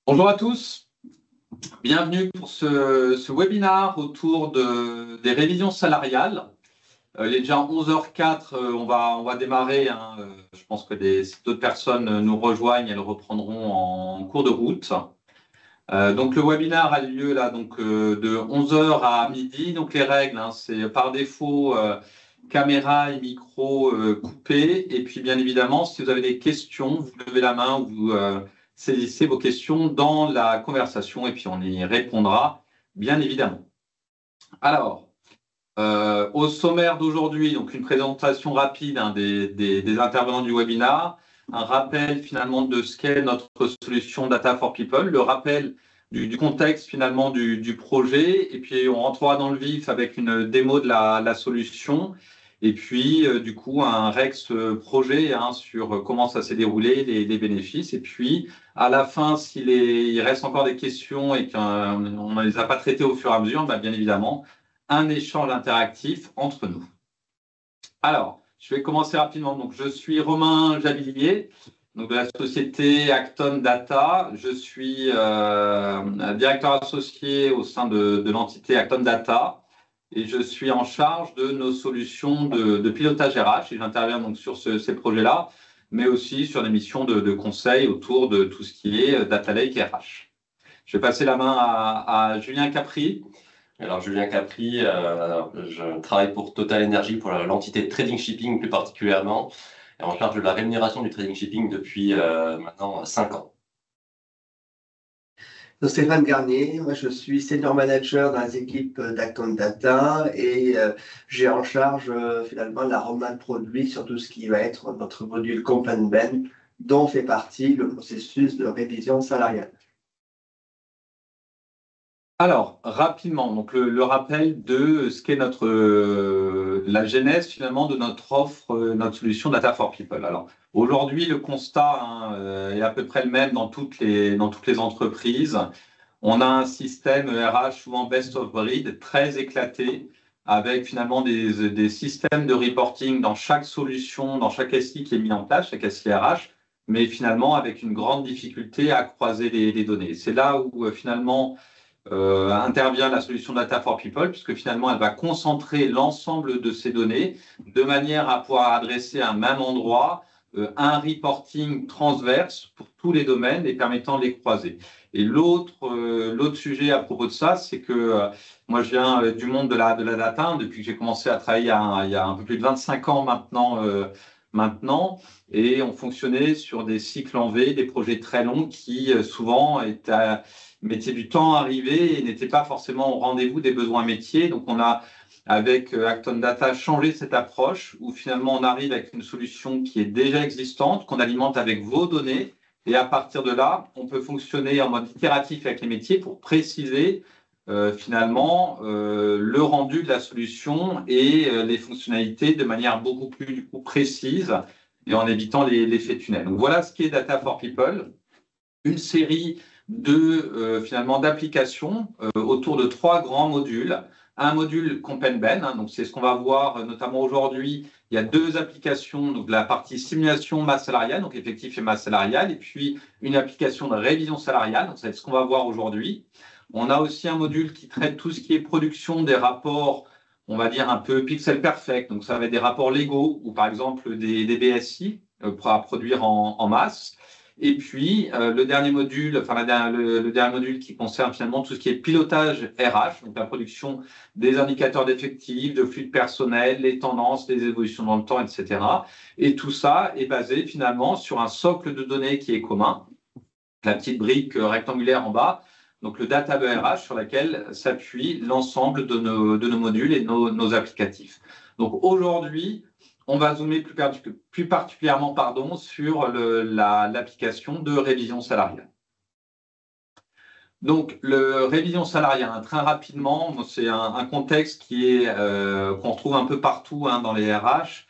Bonjour à tous, bienvenue pour ce webinaire autour des révisions salariales. Il est déjà 11h04, on va démarrer. Je pense que si d'autres personnes nous rejoignent, elles reprendront en cours de route. Donc le webinaire a lieu là, de 11h à midi. Donc les règles, c'est par défaut caméra et micro coupés. Et puis bien évidemment, si vous avez des questions, vous levez la main ou vous saisissez vos questions dans la conversation et puis on y répondra, bien évidemment. Alors, au sommaire d'aujourd'hui, donc une présentation rapide des intervenants du webinaire, un rappel finalement de ce qu'est notre solution Data for People, le rappel du contexte finalement du projet, et puis on rentrera dans le vif avec une démo de la solution. Et puis, du coup, un Rex projet sur comment ça s'est déroulé, les bénéfices. Et puis, à la fin, il reste encore des questions et qu'on ne les a pas traitées au fur et à mesure, bien évidemment, un échange interactif entre nous. Alors, je vais commencer rapidement. Donc, je suis Romain Javillier, donc de la société Acton Data. Je suis directeur associé au sein de l'entité Acton Data. Et je suis en charge de nos solutions de pilotage RH et j'interviens donc sur ces projets-là, mais aussi sur des missions de conseil autour de tout ce qui est Data Lake et RH. Je vais passer la main à Julien Capri. Alors, Julien Capri, je travaille pour Total Energy, pour l'entité Trading Shipping plus particulièrement, et en charge de la rémunération du Trading Shipping depuis maintenant 5 ans. Donc, Stéphane Garnier, moi je suis senior manager dans les équipes d'Acton Data et j'ai en charge finalement la roadmap produit sur tout ce qui va être notre module Comp and Ben, dont fait partie le processus de révision salariale. Alors, rapidement, donc le rappel de ce qu'est la genèse finalement de notre offre, notre solution Data for People. Alors, aujourd'hui, le constat est à peu près le même dans toutes les entreprises. On a un système RH souvent best of breed, très éclaté, avec finalement des systèmes de reporting dans chaque solution, dans chaque SI qui est mis en place, chaque SI RH, mais finalement avec une grande difficulté à croiser les données. C'est là où finalement intervient la solution Data for People, puisque finalement, elle va concentrer l'ensemble de ces données de manière à pouvoir adresser à un même endroit un reporting transverse pour tous les domaines et permettant de les croiser. Et l'autre sujet à propos de ça, c'est que moi, je viens du monde de la data, depuis que j'ai commencé à travailler il y a un peu plus de 25 ans maintenant, et on fonctionnait sur des cycles en V, des projets très longs qui souvent mettaient du temps à arriver et n'étaient pas forcément au rendez-vous des besoins métiers. Donc, on a, avec Acton Data, changé cette approche où finalement, on arrive avec une solution qui est déjà existante, qu'on alimente avec vos données. Et à partir de là, on peut fonctionner en mode itératif avec les métiers pour préciser finalement le rendu de la solution et les fonctionnalités de manière beaucoup plus précise et en évitant l'effet tunnel. Donc, voilà ce qui est Data for People, une série finalement d'applications autour de 3 grands modules. Un module Comp and Ben, donc c'est ce qu'on va voir notamment aujourd'hui. Il y a 2 applications, donc la partie simulation masse salariale, donc effectif et masse salariale, et puis une application de révision salariale, donc c'est ce qu'on va voir aujourd'hui. On a aussi un module qui traite tout ce qui est production des rapports, on va dire un peu pixel perfect, donc ça va être des rapports légaux ou par exemple des BSI à produire en masse. Et puis, le dernier module qui concerne finalement tout ce qui est pilotage RH, donc la production des indicateurs d'effectifs, de flux de personnel, les tendances, les évolutions dans le temps, etc. Et tout ça est basé finalement sur un socle de données qui est commun, la petite brique rectangulaire en bas, donc le Data RH sur laquelle s'appuie l'ensemble de nos modules et nos applicatifs. Donc aujourd'hui, on va zoomer plus particulièrement sur l'application de révision salariale. Donc, le révision salariale, très rapidement, c'est un contexte qu'on retrouve un peu partout dans les RH.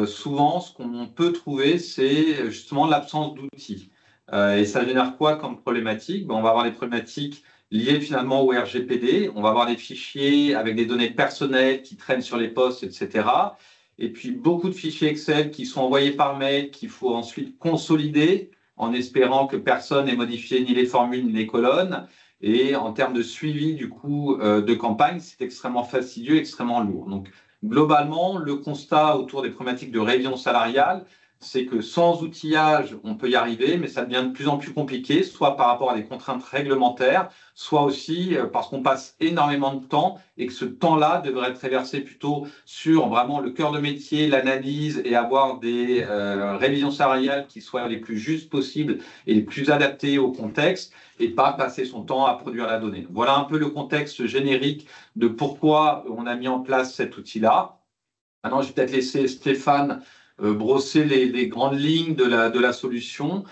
Souvent, ce qu'on peut trouver, c'est justement l'absence d'outils. Et ça génère quoi comme problématique? On va avoir des problématiques liées finalement au RGPD. On va avoir des fichiers avec des données personnelles qui traînent sur les postes, etc. Et puis, beaucoup de fichiers Excel qui sont envoyés par mail, qu'il faut ensuite consolider en espérant que personne n'ait modifié ni les formules ni les colonnes. Et en termes de suivi du coup de campagne, c'est extrêmement fastidieux, extrêmement lourd. Donc globalement, le constat autour des problématiques de révision salariale, c'est que sans outillage, on peut y arriver, mais ça devient de plus en plus compliqué, soit par rapport à des contraintes réglementaires, soit aussi parce qu'on passe énormément de temps et que ce temps-là devrait être réversé plutôt sur vraiment le cœur de métier, l'analyse et avoir des révisions salariales qui soient les plus justes possibles et les plus adaptées au contexte et pas passer son temps à produire la donnée. Voilà un peu le contexte générique de pourquoi on a mis en place cet outil-là. Maintenant, je vais peut-être laisser Stéphane brosser les grandes lignes de la solution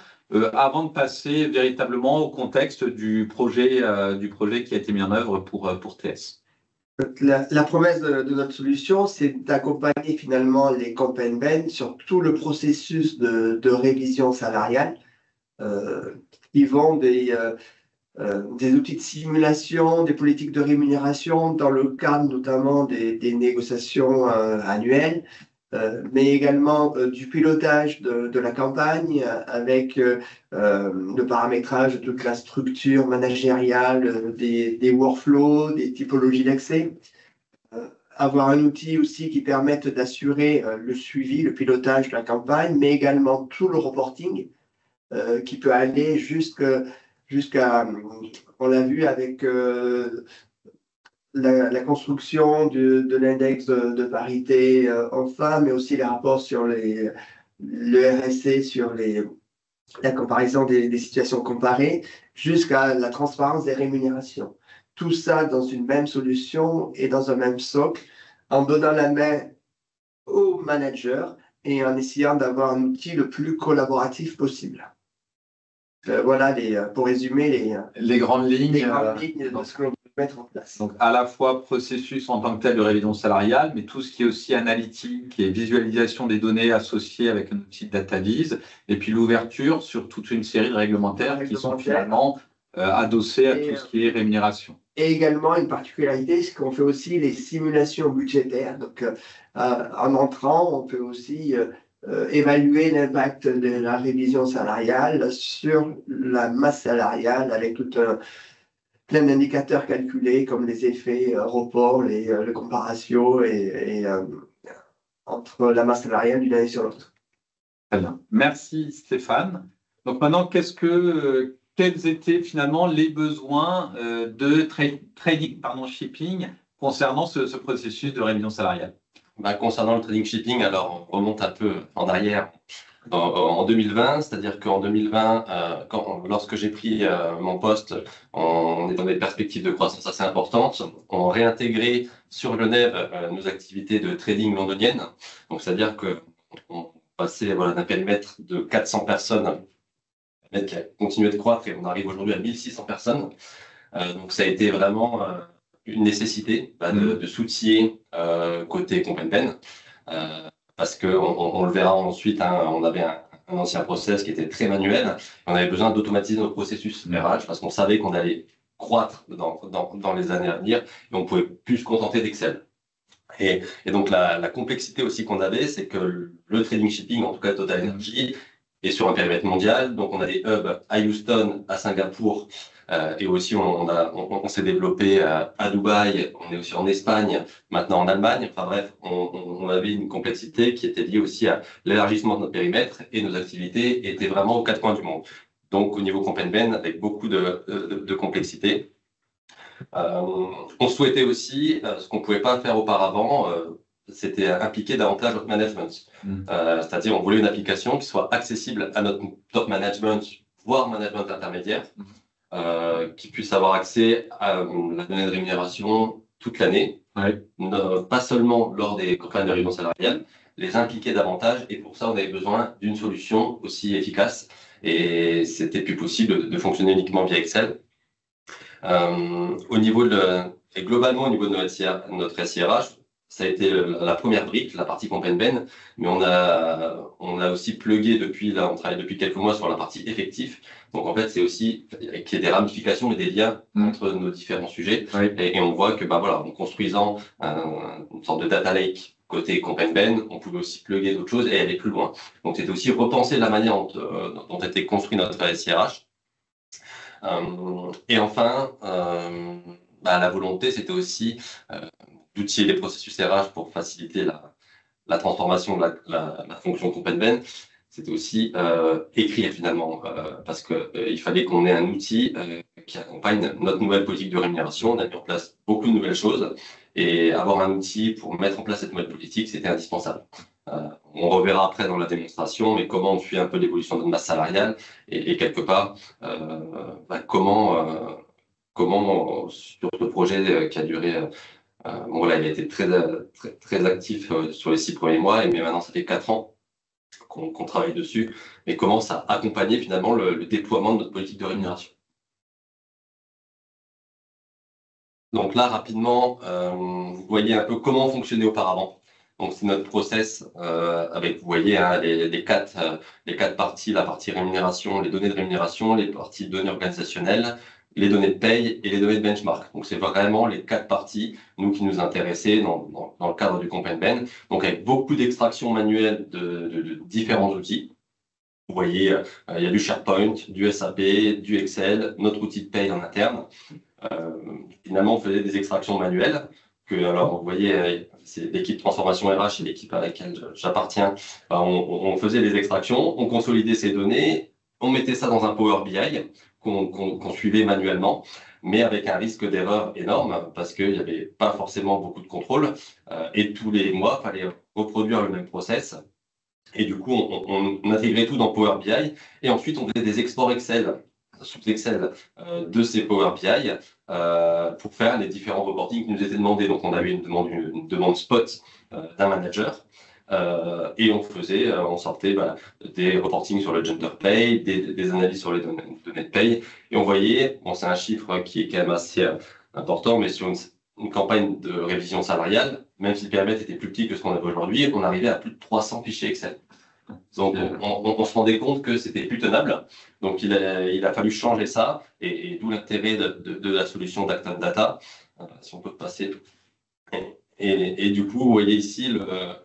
avant de passer véritablement au contexte du projet qui a été mis en œuvre pour TS. La promesse de notre solution, c'est d'accompagner finalement les campagnes Ben sur tout le processus de révision salariale. Ils vont des outils de simulation, des politiques de rémunération dans le cadre notamment des négociations annuelles, mais également du pilotage de la campagne avec le paramétrage de toute la structure managériale, des workflows, des typologies d'accès. Avoir un outil aussi qui permette d'assurer le suivi, le pilotage de la campagne, mais également tout le reporting qui peut aller jusqu'à, on l'a vu avec la construction de l'index de parité homme-femme, mais aussi les rapports sur le RSC, sur la comparaison des situations comparées, jusqu'à la transparence des rémunérations. Tout ça dans une même solution et dans un même socle, en donnant la main au manager et en essayant d'avoir un outil le plus collaboratif possible. Voilà, pour résumer les grandes lignes, de ce que l'on peut mettre en place. Donc, à la fois processus en tant que tel de révision salariale, mais tout ce qui est aussi analytique et visualisation des données associées avec un outil de data vise, et puis l'ouverture sur toute une série de réglementaires qui sont finalement adossés à tout ce qui est rémunération. Et également, une particularité, c'est qu'on fait aussi les simulations budgétaires. Donc, en entrant, on peut aussi évaluer l'impact de la révision salariale sur la masse salariale avec plein d'indicateurs calculés comme les effets report, les comparations et entre la masse salariale d'une année sur l'autre. Très bien. Merci Stéphane. Donc maintenant, quels étaient finalement les besoins de trading shipping concernant ce processus de révision salariale? Concernant le trading shipping, alors on remonte un peu en arrière en 2020, c'est-à-dire qu'en 2020, lorsque j'ai pris mon poste, on est dans des perspectives de croissance assez importantes. On réintégrait sur Genève nos activités de trading londoniennes. Donc, c'est-à-dire qu'on passait d'un périmètre de 400 personnes qui a continué de croître et on arrive aujourd'hui à 1600 personnes. Donc, ça a été vraiment une nécessité de s'outiller côté Compenben, parce qu'on le verra ensuite, on avait un ancien process qui était très manuel, on avait besoin d'automatiser nos processus RH parce qu'on savait qu'on allait croître dans les années à venir et on ne pouvait plus se contenter d'Excel. Et donc la complexité aussi qu'on avait, c'est que le trading shipping, en tout cas Total Energy, est sur un périmètre mondial. Donc on a des hubs à Houston, à Singapour, et aussi on s'est développé à Dubaï, on est aussi en Espagne, maintenant en Allemagne. Enfin bref, on avait une complexité qui était liée aussi à l'élargissement de notre périmètre et nos activités étaient vraiment aux quatre coins du monde. Donc au niveau Compenben, avec beaucoup de complexité. On souhaitait aussi, ce qu'on ne pouvait pas faire auparavant, c'était impliquer davantage notre management. C'est-à-dire, on voulait une application qui soit accessible à notre top management, voire management intermédiaire, qui puisse avoir accès à la donnée de rémunération toute l'année, pas seulement lors des campagnes de révision salariale, les impliquer davantage. Et pour ça, on avait besoin d'une solution aussi efficace. Et c'était plus possible de fonctionner uniquement via Excel. Et globalement, au niveau de notre SIRH, ça a été la première brique, la partie Compenben, mais on a aussi plugué on travaille depuis quelques mois sur la partie effectif. Donc en fait, c'est aussi qu'il y ait des ramifications et des liens entre nos différents sujets. Et on voit que en construisant une sorte de data lake côté CompagnBen, on pouvait aussi plugger d'autres choses et aller plus loin. Donc, c'était aussi repenser la manière dont était construit notre SIRH. Et enfin, la volonté, c'était aussi d'outiller les processus RH pour faciliter la transformation de la fonction CompagnBen. C'était aussi écrire finalement, parce qu'il fallait qu'on ait un outil qui accompagne notre nouvelle politique de rémunération. On a mis en place beaucoup de nouvelles choses et avoir un outil pour mettre en place cette nouvelle politique, c'était indispensable. On reverra après dans la démonstration, mais comment on suit un peu l'évolution de notre masse salariale et quelque part, comment sur ce projet qui a duré, bon, là, il a été très actif sur les 6 premiers mois, mais maintenant ça fait 4 ans qu'on travaille dessus, mais comment ça a accompagné finalement le déploiement de notre politique de rémunération. Donc là, rapidement, vous voyez un peu comment on fonctionnait auparavant. Donc c'est notre process avec, vous voyez, hein, les quatre parties, la partie rémunération, les données de rémunération, les parties données organisationnelles, les données de paye et les données de benchmark. Donc c'est vraiment les 4 parties, nous, qui nous intéressaient dans le cadre du CompagnBen. Donc avec beaucoup d'extraction manuelle de différents outils. Vous voyez, il y a du SharePoint, du SAP, du Excel, notre outil de paye en interne. Finalement, on faisait des extractions manuelles. Alors, vous voyez, c'est l'équipe transformation RH et l'équipe à laquelle j'appartiens. On faisait des extractions, on consolidait ces données, on mettait ça dans un Power BI qu'on suivait manuellement, mais avec un risque d'erreur énorme parce qu'il n'y avait pas forcément beaucoup de contrôle. Et tous les mois, il fallait reproduire le même process. Et du coup, on intégrait tout dans Power BI. Et ensuite, on faisait des exports Excel, sous Excel, de ces Power BI pour faire les différents reportings qui nous étaient demandés. Donc, on avait une demande spot d'un manager. Et on sortait des reportings sur le gender pay, des analyses sur les données de paye. Et on voyait, bon, c'est un chiffre qui est quand même assez important, mais sur une campagne de révision salariale, même si le périmètre était plus petit que ce qu'on avait aujourd'hui, on arrivait à plus de 300 fichiers Excel. Donc, on se rendait compte que c'était plus tenable. Donc, il a fallu changer ça, et d'où l'intérêt de la solution d'Acton Data. Si on peut passer. Et du coup, vous voyez ici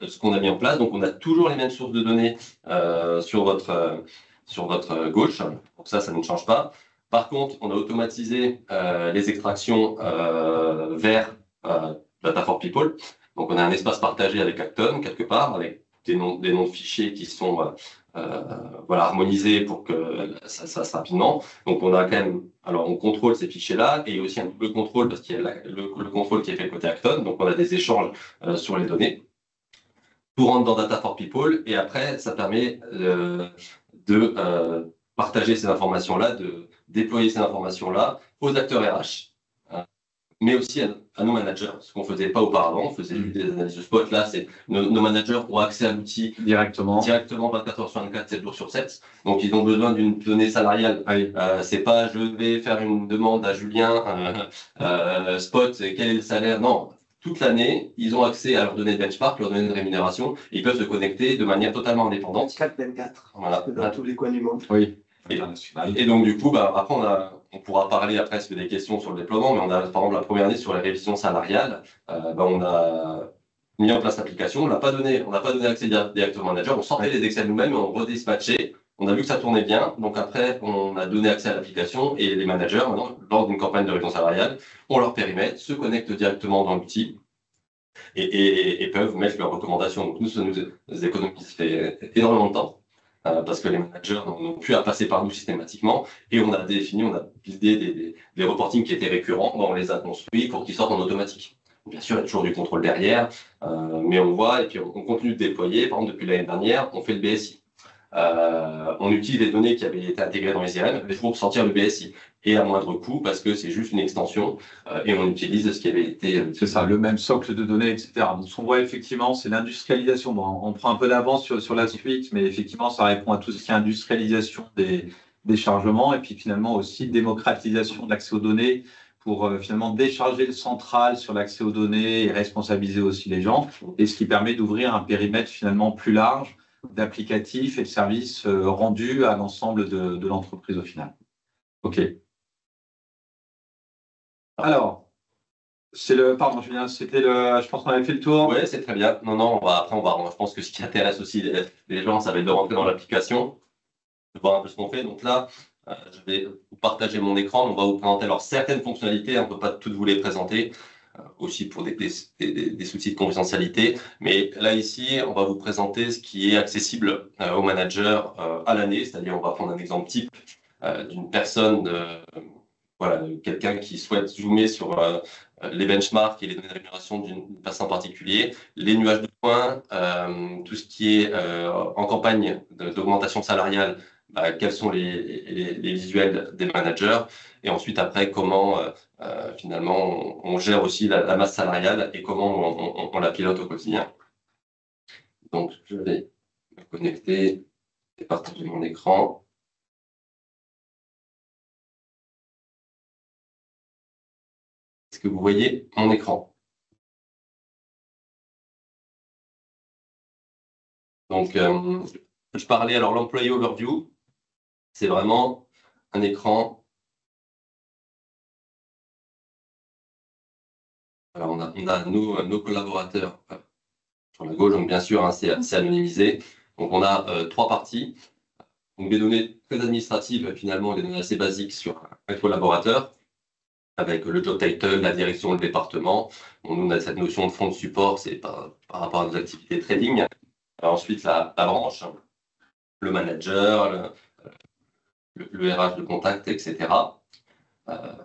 ce qu'on a mis en place. Donc, on a toujours les mêmes sources de données sur votre gauche. Donc ça ne change pas. Par contre, on a automatisé les extractions vers Data for People. Donc, on a un espace partagé avec Acton, quelque part, avec des noms de fichiers qui sont harmonisés pour que ça se fasse rapidement. Donc, on a quand même, alors on contrôle ces fichiers-là et aussi un double contrôle parce qu'il y a le contrôle qui est fait côté Acton. Donc, on a des échanges sur les données. Tout rentre dans Data for People et après, ça permet de partager ces informations-là, de déployer ces informations-là aux acteurs RH. Mais aussi à nos managers, ce qu'on ne faisait pas auparavant. On faisait des analyses de spot. Là, nos managers ont accès à l'outil directement 24 heures sur 24, 7 jours sur 7. Donc, ils ont besoin d'une donnée salariale. C'est pas je vais faire une demande à Julien, spot, quel est le salaire. Non, toute l'année, ils ont accès à leurs données de benchmark, leurs données de rémunération. Et ils peuvent se connecter de manière totalement indépendante. 24/24. Voilà. Dans tous les coins du monde. Oui. Et donc, du coup, après, on pourra parler après si vous avez des questions sur le déploiement, mais on a, par exemple, la première année sur les révisions salariales, on a mis en place l'application, on n'a pas donné accès directement au manager, on sortait les Excel nous-mêmes, on redispatchait, on a vu que ça tournait bien, donc après, on a donné accès à l'application et les managers, maintenant, lors d'une campagne de révision salariale, ont leur périmètre, se connectent directement dans l'outil et peuvent mettre leurs recommandations. Donc, nous, ça nous économise énormément de temps. Parce que les managers n'ont plus à passer par nous systématiquement et on a buildé des reportings qui étaient récurrents, on les a construits pour qu'ils sortent en automatique. Bien sûr, il y a toujours du contrôle derrière, mais on voit et puis on continue de déployer. Par exemple, depuis l'année dernière, on fait le BSI. On utilise les données qui avaient été intégrées dans les IRM pour sortir le BSI et à moindre coût parce que c'est juste une extension et on utilise ce qui avait été. C'est ça, le même socle de données, etc. Donc, ce qu'on voit effectivement, c'est l'industrialisation. Bon, on prend un peu d'avance sur la suite, mais effectivement, ça répond à tout ce qui est industrialisation des chargements et puis finalement aussi démocratisation de l'accès aux données pour finalement décharger le central sur l'accès aux données et responsabiliser aussi les gens, et ce qui permet d'ouvrir un périmètre finalement plus large d'applicatifs et de services rendus à l'ensemble de l'entreprise au final. OK. Alors, Pardon, Julien, je pense qu'on avait fait le tour. Oui, c'est très bien. Non, je pense que ce qui intéresse aussi les gens, ça va être de rentrer dans l'application, de voir un peu ce qu'on fait. Donc là, je vais vous partager mon écran. On va vous présenter alors certaines fonctionnalités. On ne peut pas toutes vous les présenter, aussi pour des soucis de confidentialité. Mais là, ici, on va vous présenter ce qui est accessible aux managers à l'année. C'est-à-dire, on va prendre un exemple type d'une personne, voilà, quelqu'un qui souhaite zoomer sur les benchmarks et les données de rémunération d'une personne en particulier, les nuages de points, tout ce qui est en campagne d'augmentation salariale, quels sont les visuels des managers, et ensuite après comment finalement on gère aussi la masse salariale et comment on la pilote au quotidien. Donc je vais me connecter et partager mon écran. Est-ce que vous voyez mon écran? Donc, je parlais, alors l'employé overview, c'est vraiment un écran. Alors, on a nos collaborateurs sur la gauche, donc bien sûr, hein, c'est anonymisé. Donc, on a trois parties. Donc, des données très administratives, finalement, des données assez basiques sur un collaborateur, avec le job title, la direction, le département. Bon, nous, on a cette notion de fonds de support, c'est par rapport à nos activités trading. Alors, ensuite, la branche, le manager, le RH de contact, etc.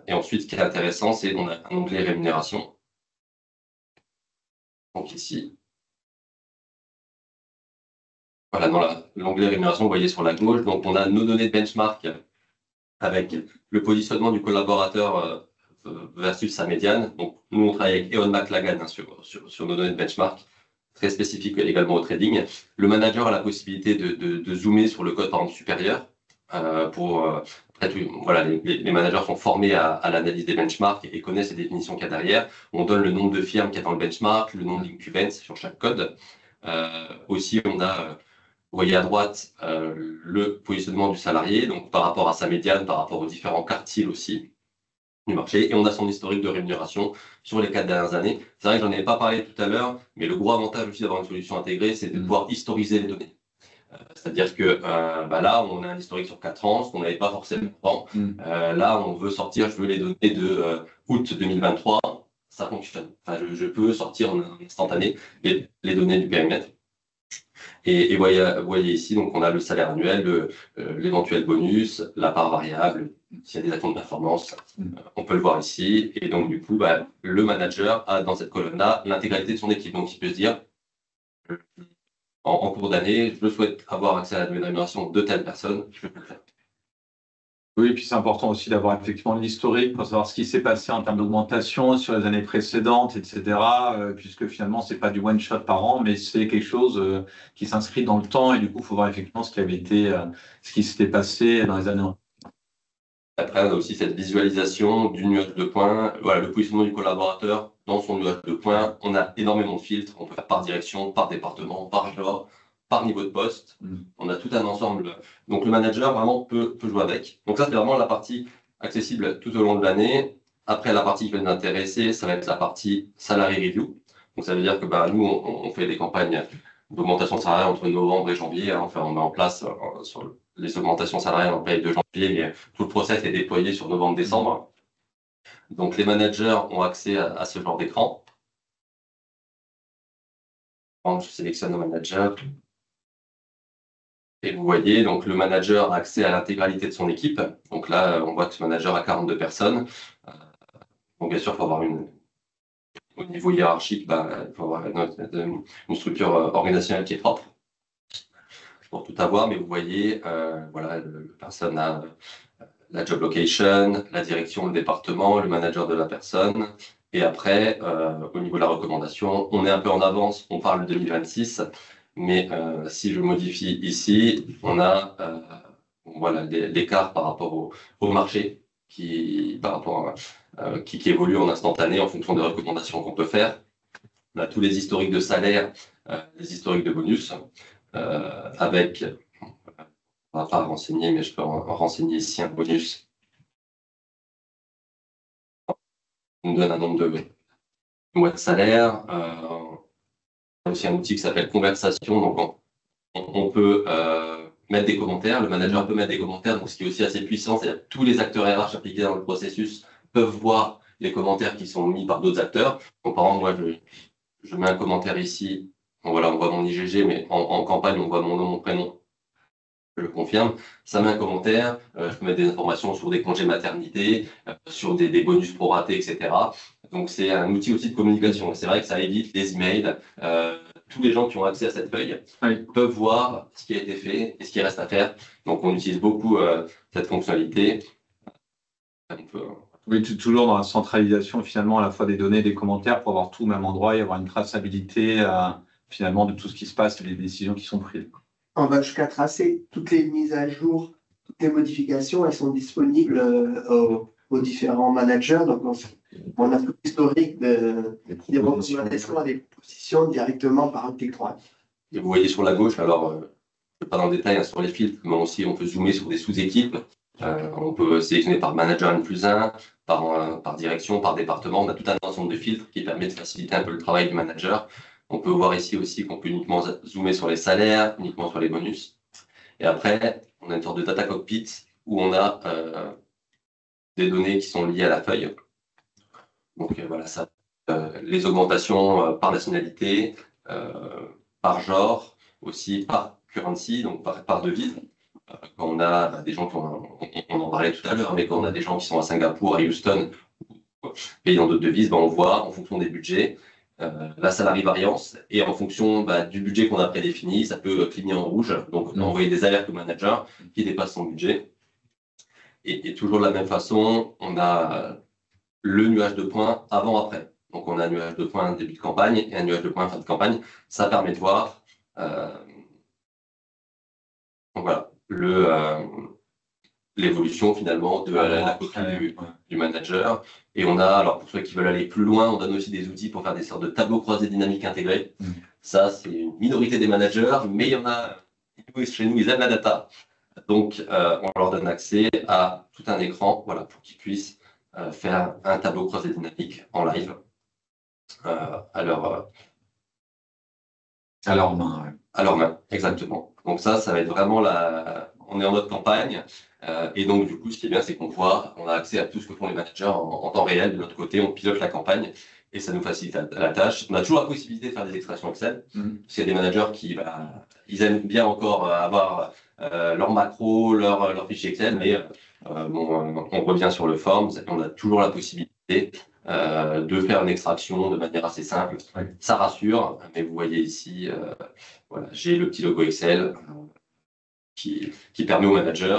Et ensuite, ce qui est intéressant, c'est qu'on a un onglet rémunération. Donc ici, voilà, dans l'onglet rémunération, vous voyez sur la gauche, donc on a nos données de benchmark avec le positionnement du collaborateur versus sa médiane. Donc nous, on travaille avec Eon McLagan hein, sur nos données de benchmark, très spécifiques également au trading. Le manager a la possibilité de zoomer sur le code par exemple supérieur voilà, les managers sont formés à l'analyse des benchmarks et connaissent les définitions qu'il y a derrière. On donne le nombre de firmes qu'il y a dans le benchmark, le nombre d'incumbents sur chaque code. Aussi, on a, vous voyez à droite, le positionnement du salarié, donc par rapport à sa médiane, par rapport aux différents quartiles aussi du marché. Et on a son historique de rémunération sur les 4 dernières années. C'est vrai que j'en ai pas parlé tout à l'heure, mais le gros avantage aussi d'avoir une solution intégrée, c'est de pouvoir historiser les données. C'est-à-dire que là, on a un historique sur 4 ans, ce qu'on n'avait pas forcément avant. Là, on veut sortir, je veux les données de août 2023, ça fonctionne. Enfin, je peux sortir en instantané les données du périmètre. Et vous voyez ici, donc on a le salaire annuel, l'éventuel bonus, la part variable, s'il y a des actions de performance, on peut le voir ici. Et donc, du coup, le manager a dans cette colonne-là l'intégralité de son équipe. Donc, il peut se dire, en cours d'année, je souhaite avoir accès à la rémunération de telle personne, je peux le faire. Oui, et puis c'est important aussi d'avoir effectivement l'historique pour savoir ce qui s'est passé en termes d'augmentation sur les années précédentes, etc. Puisque finalement, c'est pas du one shot par an, mais c'est quelque chose qui s'inscrit dans le temps et du coup, il faut voir effectivement ce qui s'était passé dans les années. Après, on a aussi cette visualisation du nuage de points, voilà, le positionnement du collaborateur dans son nuage de points. On a énormément de filtres, on peut faire par direction, par département, par genre, par niveau de poste. On a tout un ensemble. Donc le manager vraiment peut jouer avec. Donc ça, c'est vraiment la partie accessible tout au long de l'année. Après, la partie qui va nous intéresser, ça va être la partie salary review. Donc ça veut dire que nous, on fait des campagnes d'augmentation salariale entre novembre et janvier. Hein. Enfin, on met en place sur les augmentations salariales en paye de janvier, mais tout le process est déployé sur novembre-décembre. Donc les managers ont accès à ce genre d'écran. Je sélectionne le manager. Et vous voyez, donc le manager a accès à l'intégralité de son équipe. Donc là, on voit que ce manager a 42 personnes. Donc bien sûr, il faut avoir au niveau hiérarchique, il faut avoir une structure organisationnelle qui est propre pour tout avoir. Mais vous voyez, voilà, la personne a la job location, la direction, le département, le manager de la personne. Et après, au niveau de la recommandation, on est un peu en avance, on parle de 2026. Mais si je modifie ici, on a voilà, l'écart par rapport au marché qui évolue en instantané en fonction des recommandations qu'on peut faire. On a tous les historiques de salaire, les historiques de bonus, avec, on ne va pas renseigner, mais je peux en renseigner ici un bonus. On nous donne un nombre boîte salaire. On a aussi un outil qui s'appelle Conversation. Donc, on peut mettre des commentaires. Le manager peut mettre des commentaires. Donc, ce qui est aussi assez puissant, c'est que tous les acteurs RH impliqués dans le processus peuvent voir les commentaires qui sont mis par d'autres acteurs. Donc, par exemple, moi, je mets un commentaire ici. Bon, voilà, on voit mon IGG, mais en campagne, on voit mon nom, mon prénom. Je le confirme. Ça met un commentaire. Je peux mettre des informations sur des congés maternité, sur des bonus proratés, etc. Donc, c'est un outil aussi de communication. C'est vrai que ça évite les emails. Tous les gens qui ont accès à cette feuille peuvent voir ce qui a été fait et ce qui reste à faire. Donc, on utilise beaucoup cette fonctionnalité. Oui, toujours dans la centralisation finalement à la fois des données, des commentaires pour avoir tout au même endroit et avoir une traçabilité finalement de tout ce qui se passe et des décisions qui sont prises. On va jusqu'à tracer toutes les mises à jour, toutes les modifications, elles sont disponibles aux différents managers. Donc, on a tout l'historique des recommandations et des propositions directement par un clic droit. Et vous voyez sur la gauche, alors, je ne vais pas dans le détail sur les filtres, mais aussi on peut zoomer sur des sous-équipes. On peut sélectionner par manager N+1, par direction, par département. On a tout un ensemble de filtres qui permet de faciliter un peu le travail du manager. On peut voir ici aussi qu'on peut uniquement zoomer sur les salaires, uniquement sur les bonus. Et après, on a une sorte de data cockpit où on a des données qui sont liées à la feuille. Donc voilà, ça, les augmentations par nationalité, par genre, aussi par currency, donc par devise. Quand on a des gens on en parlait tout à l'heure, mais quand on a des gens qui sont à Singapour, à Houston, payés dans d'autres devises, on voit en fonction des budgets la salary variance, et en fonction du budget qu'on a prédéfini, ça peut cligner en rouge, donc on envoyer des alertes au manager qui dépasse son budget. Et toujours de la même façon, on a le nuage de points avant-après. Donc on a un nuage de points début de campagne et un nuage de points fin de campagne. Ça permet de voir donc voilà, l'évolution finalement de la copie du manager. Et on a, alors pour ceux qui veulent aller plus loin, on donne aussi des outils pour faire des sortes de tableaux croisés dynamiques intégrés. Ça, c'est une minorité des managers, mais il y en a chez nous, ils aiment la data. Donc, on leur donne accès à tout un écran, voilà, pour qu'ils puissent faire un tableau croisé dynamique en live à leur main. Ouais. À leur main, exactement. Donc ça va être vraiment on est en mode campagne. Et donc, du coup, ce qui est bien, c'est on a accès à tout ce que font les managers en temps réel. De notre côté, on pilote la campagne et ça nous facilite la tâche. On a toujours la possibilité de faire des extractions Excel. Parce qu'il y a des managers qui ils aiment bien encore avoir leur macro, leur fichier Excel, mais on revient sur le forms et on a toujours la possibilité de faire une extraction de manière assez simple. Ouais. Ça rassure, mais vous voyez ici, voilà, j'ai le petit logo Excel qui permet aux managers,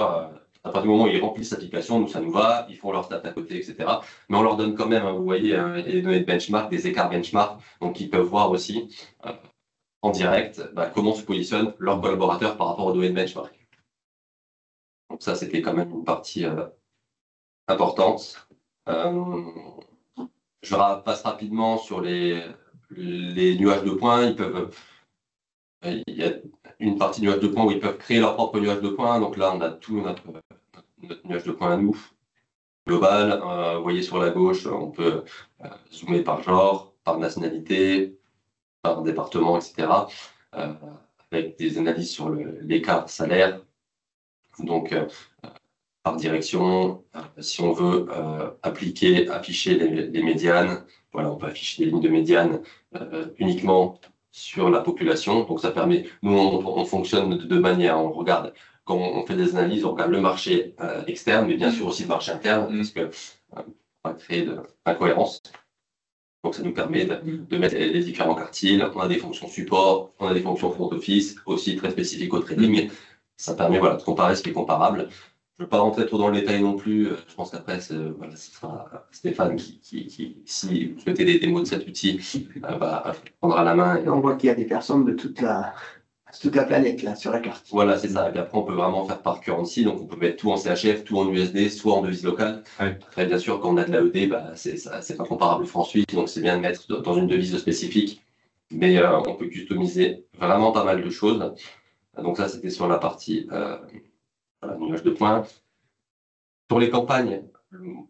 à partir du moment où ils remplissent l'application, nous ça nous va, ils font leur stats à côté, etc. Mais on leur donne quand même, vous voyez, des données de benchmark, des écarts benchmark, donc ils peuvent voir aussi en direct comment se positionnent leurs collaborateurs par rapport aux données de benchmark. Donc ça, c'était quand même une partie importante. Je passe rapidement sur les nuages de points. Il y a une partie nuage de points où ils peuvent créer leur propre nuage de points. Donc là, on a tout notre nuage de points à nous, global. Vous voyez sur la gauche, on peut zoomer par genre, par nationalité, par département, etc. Avec des analyses sur l'écart salaire. Donc, par direction, si on veut afficher les médianes, voilà, on peut afficher des lignes de médiane uniquement sur la population. Donc ça permet, nous on fonctionne de deux manières, on regarde, quand on fait des analyses, on regarde le marché externe, mais bien sûr aussi le marché interne, parce que on va créer de l'incohérence. Donc ça nous permet de mettre les différents quartiles. On a des fonctions support, on a des fonctions front office, aussi très spécifiques au trading. Ça permet voilà, de comparer ce qui est comparable. Je ne veux pas rentrer trop dans le détail non plus. Je pense qu'après, voilà, ce sera Stéphane qui, si vous souhaitez des démos de cet outil, prendra la main. Et on voit qu'il y a des personnes de toute la planète là, sur la carte. Voilà, c'est ça. Et puis après, on peut vraiment faire par currency. Donc, on peut mettre tout en CHF, tout en USD, soit en devise locale. Ouais. Après, bien sûr, quand on a de l'AED, c'est pas comparable franc-suisse. Donc, c'est bien de mettre dans une devise spécifique. Mais on peut customiser vraiment pas mal de choses. Donc, ça, c'était sur la partie nuage de points. Sur les campagnes,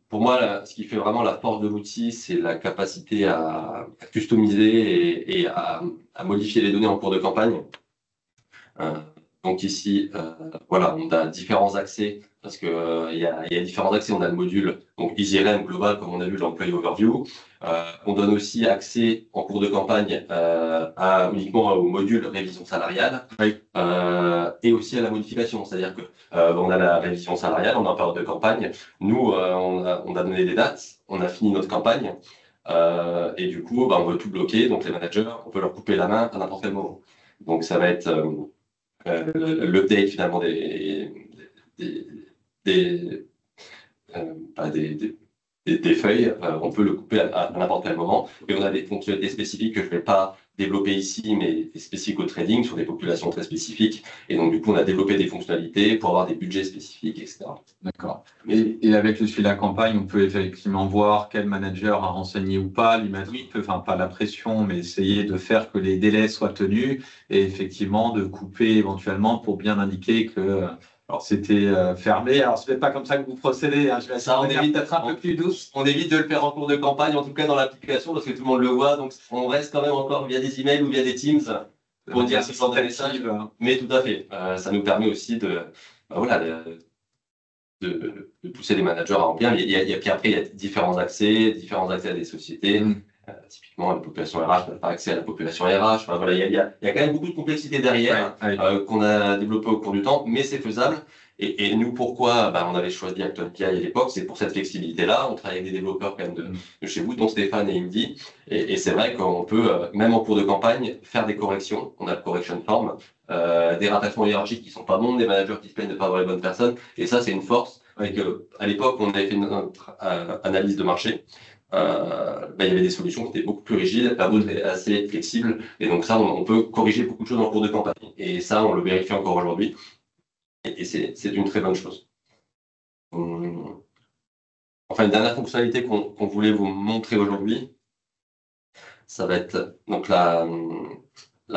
pour moi, ce qui fait vraiment la force de l'outil, c'est la capacité à customiser et à modifier les données en cours de campagne. Donc ici, voilà, on a différents accès parce que il y a différents accès. On a le module donc EasyRem global comme on a vu dans l'Employee Overview. On donne aussi accès en cours de campagne uniquement au module révision salariale et aussi à la modification. C'est-à-dire que on a la révision salariale, on est en période de campagne. Nous, on a donné des dates, on a fini notre campagne et du coup, on veut tout bloquer. Donc les managers, on peut leur couper la main à n'importe quel moment. Donc ça va être l'update finalement des feuilles, on peut le couper à n'importe quel moment. Et on a des fonctionnalités spécifiques que je ne vais pas développer ici, mais spécifiques au trading sur des populations très spécifiques. Et donc, du coup, on a développé des fonctionnalités pour avoir des budgets spécifiques, etc. D'accord. Et avec le suivi de la campagne, on peut effectivement voir quel manager a renseigné ou pas, lui mettre, enfin, pas la pression, mais essayer de faire que les délais soient tenus et effectivement de couper éventuellement pour bien indiquer que. Alors, c'était fermé. Alors, ce n'est pas comme ça que vous procédez. Hein. Je vais on évite d'être un peu plus douce. On évite de le faire en cours de campagne, en tout cas dans l'application, parce que tout le monde le voit. Donc, on reste quand même encore via des emails ou via des Teams pour dire ce genre de message. Mais tout à fait. Ça nous permet aussi de pousser les managers à remplir. Puis après, il y a différents accès à des sociétés. Typiquement, la population RH n'a pas accès à la population RH. Enfin, voilà, il y a quand même beaucoup de complexité derrière qu'on a développé au cours du temps, mais c'est faisable. Et nous, pourquoi on avait choisi Acton PI à l'époque, c'est pour cette flexibilité-là. On travaille avec des développeurs quand même de chez vous, dont Stéphane et Indy. Et c'est vrai qu'on peut, même en cours de campagne, faire des corrections. On a le correction form, des rattachements hiérarchiques qui ne sont pas bons, des managers qui se plaignent de ne pas avoir les bonnes personnes. Et ça, c'est une force. À l'époque, on avait fait notre analyse de marché. Il y avait des solutions qui étaient beaucoup plus rigides, la vôtre est assez flexible, et donc ça, on peut corriger beaucoup de choses en cours de campagne. Et ça, on le vérifie encore aujourd'hui, et c'est une très bonne chose. Enfin, une dernière fonctionnalité qu'on voulait vous montrer aujourd'hui, ça va être donc la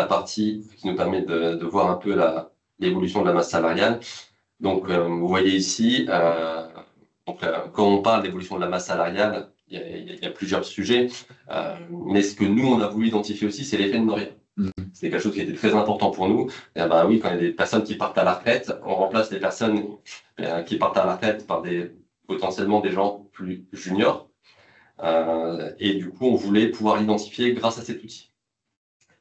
partie qui nous permet de voir un peu l'évolution de la masse salariale. Donc, vous voyez ici, quand on parle d'évolution de la masse salariale, il y a plusieurs sujets, mais ce que nous, on a voulu identifier aussi, c'est l'effet de Noria. C'est quelque chose qui était très important pour nous. Et oui, quand il y a des personnes qui partent à la retraite, on remplace les personnes qui partent à la retraite par potentiellement des gens plus juniors. Et du coup, on voulait pouvoir l'identifier grâce à cet outil.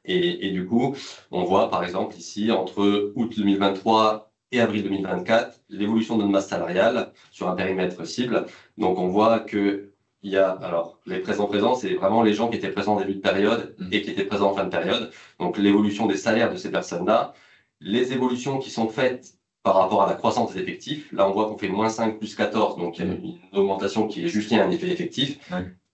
Et du coup, on voit par exemple ici, entre août 2023 et avril 2024, l'évolution de notre masse salariale sur un périmètre cible. Donc, on voit que il y a, alors, les présents, c'est vraiment les gens qui étaient présents en début de période et qui étaient présents en fin de période. Donc, l'évolution des salaires de ces personnes-là, les évolutions qui sont faites par rapport à la croissance des effectifs. Là, on voit qu'on fait -5 plus 14, donc il y a une augmentation qui est juste liée à un effet effectif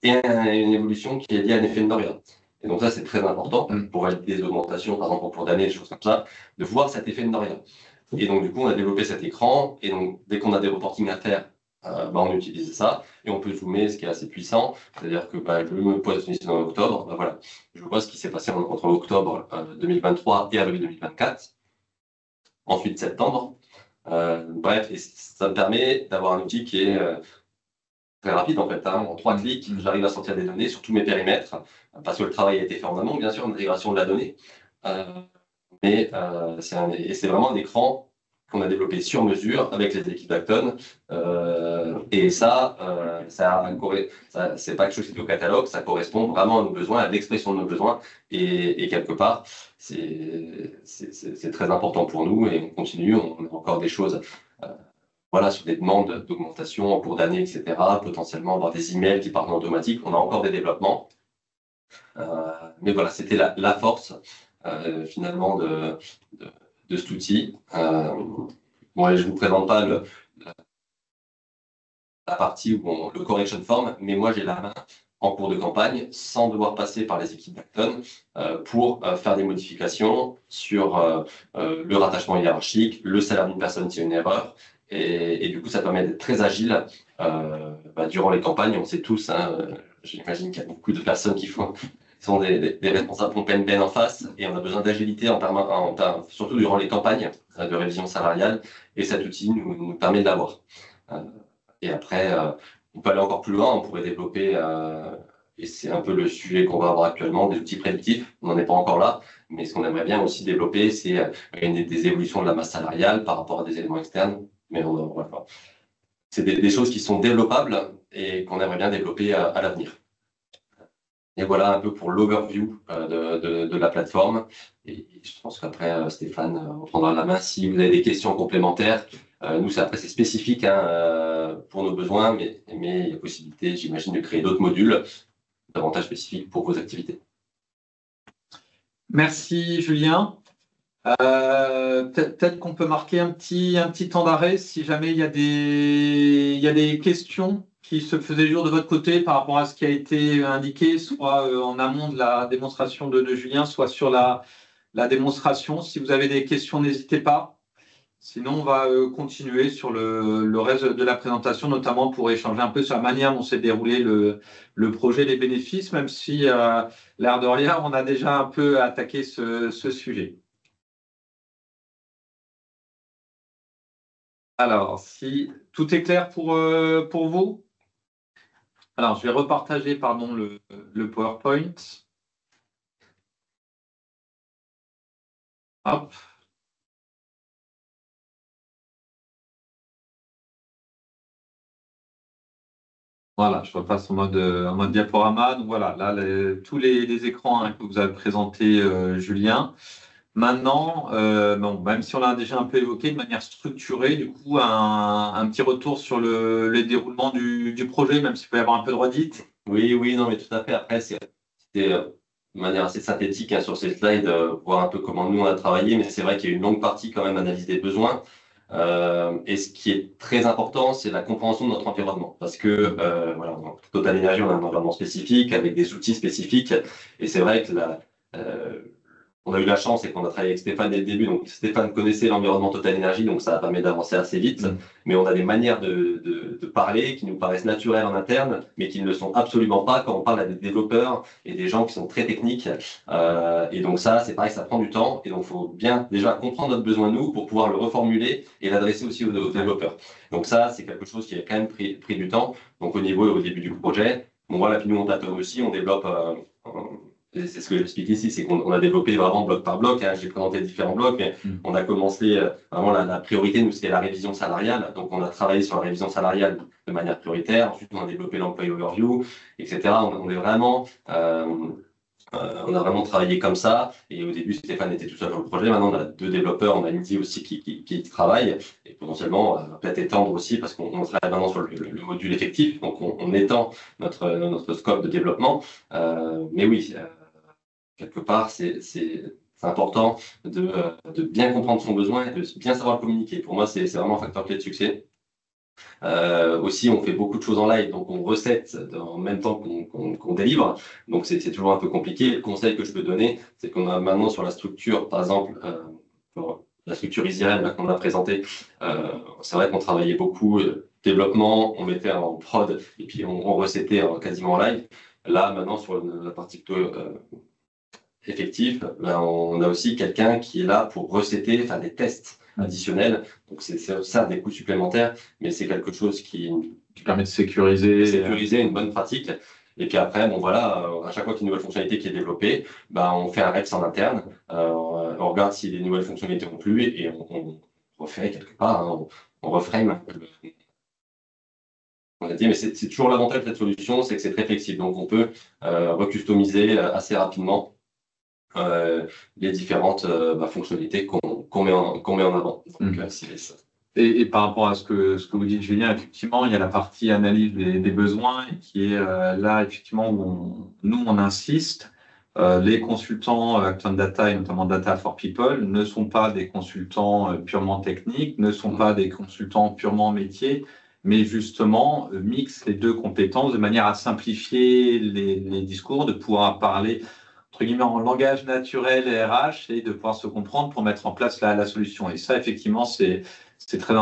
et une évolution qui est liée à un effet de Noria. Et donc, ça, c'est très important pour valider des augmentations, par exemple, en cours d'année, des choses comme ça, de voir cet effet de Noria. Et donc, du coup, on a développé cet écran et donc, dès qu'on a des reportings à faire, on utilise ça et on peut zoomer, ce qui est assez puissant. C'est-à-dire que je me positionne en octobre, voilà, je vois ce qui s'est passé entre octobre 2023 et avril 2024, ensuite septembre. Bref, et ça me permet d'avoir un outil qui est très rapide en fait. En 3 clics, j'arrive à sortir des données sur tous mes périmètres parce que le travail a été fait en amont, bien sûr, l'intégration de la donnée. Mais c'est vraiment un écran qu'on a développé sur mesure avec les équipes d'Acton. Et ça c'est pas quelque chose qui est au catalogue, ça correspond vraiment à nos besoins, à l'expression de nos besoins. Et quelque part, c'est très important pour nous et on continue. On a encore des choses sur des demandes d'augmentation en cours d'année, etc. Potentiellement avoir des emails qui partent en automatique. On a encore des développements. Mais voilà, c'était la force finalement de cet outil. Je ne vous présente pas la partie où le correction form, mais moi j'ai la main en cours de campagne sans devoir passer par les équipes d'Acton pour faire des modifications sur le rattachement hiérarchique, le salaire d'une personne s'il y a une erreur. Et du coup, ça permet d'être très agile durant les campagnes. On sait tous, j'imagine qu'il y a beaucoup de personnes qui sont des responsables qu'on peine en face et on a besoin d'agilité surtout durant les campagnes de révision salariale et cet outil nous permet de l'avoir. Et après, On peut aller encore plus loin, on pourrait développer, et c'est un peu le sujet qu'on va avoir actuellement, des outils prédictifs. On n'en est pas encore là, mais ce qu'on aimerait bien aussi développer, c'est des évolutions de la masse salariale par rapport à des éléments externes. Mais voilà. C'est des choses qui sont développables et qu'on aimerait bien développer à l'avenir. Et voilà un peu pour l'overview de la plateforme. Et je pense qu'après, Stéphane reprendra la main si vous avez des questions complémentaires. Nous, après, c'est spécifique pour nos besoins, mais il y a possibilité, j'imagine, de créer d'autres modules davantage spécifiques pour vos activités. Merci, Julien. Peut-être qu'on peut marquer un petit temps d'arrêt si jamais il y a des questions qui se faisaient jour de votre côté par rapport à ce qui a été indiqué, soit en amont de la démonstration de Julien, soit sur la démonstration. Si vous avez des questions, n'hésitez pas. Sinon, on va continuer sur le reste de la présentation, notamment pour échanger un peu sur la manière dont s'est déroulé le projet, les bénéfices, même si, l'air de rien, on a déjà un peu attaqué ce sujet. Alors, si tout est clair pour vous? Alors, je vais repartager, pardon, le PowerPoint. Hop. Voilà, je repasse en mode diaporama. Donc voilà, là, tous les écrans que vous avez présentés, Julien. Maintenant, bon, même si on l'a déjà un peu évoqué de manière structurée, du coup, un petit retour sur le déroulement du projet, même s'il peut y avoir un peu de redite. Oui, non, mais tout à fait. Après, c'était de manière assez synthétique sur ces slides, voir un peu comment nous on a travaillé, mais c'est vrai qu'il y a une longue partie quand même analyse des besoins. Et ce qui est très important, c'est la compréhension de notre environnement. Parce que voilà, Total Energy, on a un environnement spécifique avec des outils spécifiques. Et c'est vrai que on a eu la chance et qu'on a travaillé avec Stéphane dès le début. Donc Stéphane connaissait l'environnement Total Energy, donc ça a permis d'avancer assez vite. Mais on a des manières de parler qui nous paraissent naturelles en interne, mais qui ne le sont absolument pas quand on parle à des développeurs et des gens qui sont très techniques. Et donc ça, c'est pareil, ça prend du temps. Et donc il faut bien déjà comprendre notre besoin nous pour pouvoir le reformuler et l'adresser aussi aux développeurs. Donc ça, c'est quelque chose qui a quand même pris du temps. Donc au début du projet, bon voilà, puis nous on tâtonne aussi, on développe. C'est ce que j'explique ici, c'est qu'on a développé vraiment bloc par bloc. J'ai présenté différents blocs, mais on a commencé vraiment la priorité, nous, c'était la révision salariale. Donc, on a travaillé sur la révision salariale de manière prioritaire. Ensuite, on a développé l'employee overview, etc. On a vraiment travaillé comme ça. Et au début, Stéphane était tout seul sur le projet. Maintenant, on a 2 développeurs. On a Lindsay aussi qui travaille. Et potentiellement, on va peut-être étendre aussi parce qu'on travaille maintenant sur le module effectif. Donc, on étend notre scope de développement. Mais oui, quelque part, c'est important de bien comprendre son besoin et de bien savoir le communiquer. Pour moi, c'est vraiment un facteur clé de succès. Aussi, on fait beaucoup de choses en live, donc on recette en même temps qu'on délivre. Donc, c'est toujours un peu compliqué. Le conseil que je peux donner, c'est qu'on a maintenant sur la structure, par exemple, pour la structure Easyrem qu'on a présentée, c'est vrai qu'on travaillait beaucoup développement, on mettait en prod et puis on recettait quasiment en live. Là, maintenant, sur la partie effectif, on a aussi quelqu'un qui est là pour recetter, faire des tests additionnels. Donc, c'est ça des coûts supplémentaires, mais c'est quelque chose qui permet de sécuriser une bonne pratique. Et puis après, bon voilà, à chaque fois qu'il y a une nouvelle fonctionnalité qui est développée, on fait un reps en interne, on regarde si les nouvelles fonctionnalités ont plu et on refait quelque part, on reframe. On a dit, mais c'est toujours l'avantage de cette solution, c'est que c'est très flexible. Donc, on peut recustomiser assez rapidement les différentes fonctionnalités qu'on met en avant. Donc, et par rapport à ce que vous dites, Julien, effectivement, il y a la partie analyse des besoins et qui est là, effectivement, où on insiste. Les consultants Acton Data et notamment Data for People ne sont pas des consultants purement techniques, ne sont pas des consultants purement métiers, mais justement mixent les 2 compétences de manière à simplifier les discours, de pouvoir parler entre guillemets en langage naturel et RH et de pouvoir se comprendre pour mettre en place la solution. Et ça, effectivement, c'est très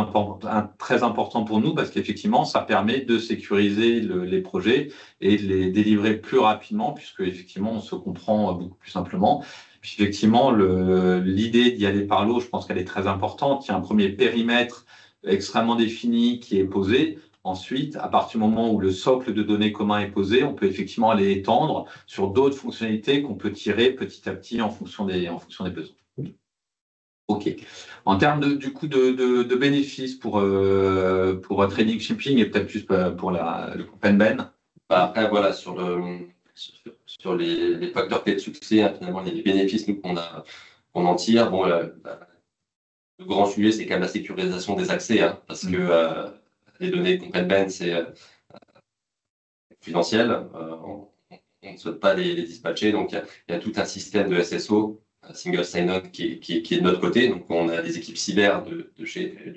important pour nous parce qu'effectivement, ça permet de sécuriser les projets et de les délivrer plus rapidement puisque effectivement, on se comprend beaucoup plus simplement. Puis effectivement, l'idée d'y aller par l'eau, je pense qu'elle est très importante. Il y a un premier périmètre extrêmement défini qui est posé. Ensuite, à partir du moment où le socle de données commun est posé, on peut effectivement aller étendre sur d'autres fonctionnalités qu'on peut tirer petit à petit en fonction des besoins. OK. En termes du coup de bénéfices pour Trading Shipping et peut-être plus pour le Ben. Après, voilà, sur les facteurs clés de succès, hein, finalement, les bénéfices qu'on en tire. Bon, le grand sujet, c'est quand même la sécurisation des accès, hein, parce que les données Ben, c'est confidentiel. On ne souhaite pas les dispatcher. Donc, il y a tout un système de SSO, Single Sign-On, qui est de notre côté. Donc, on a des équipes cyber du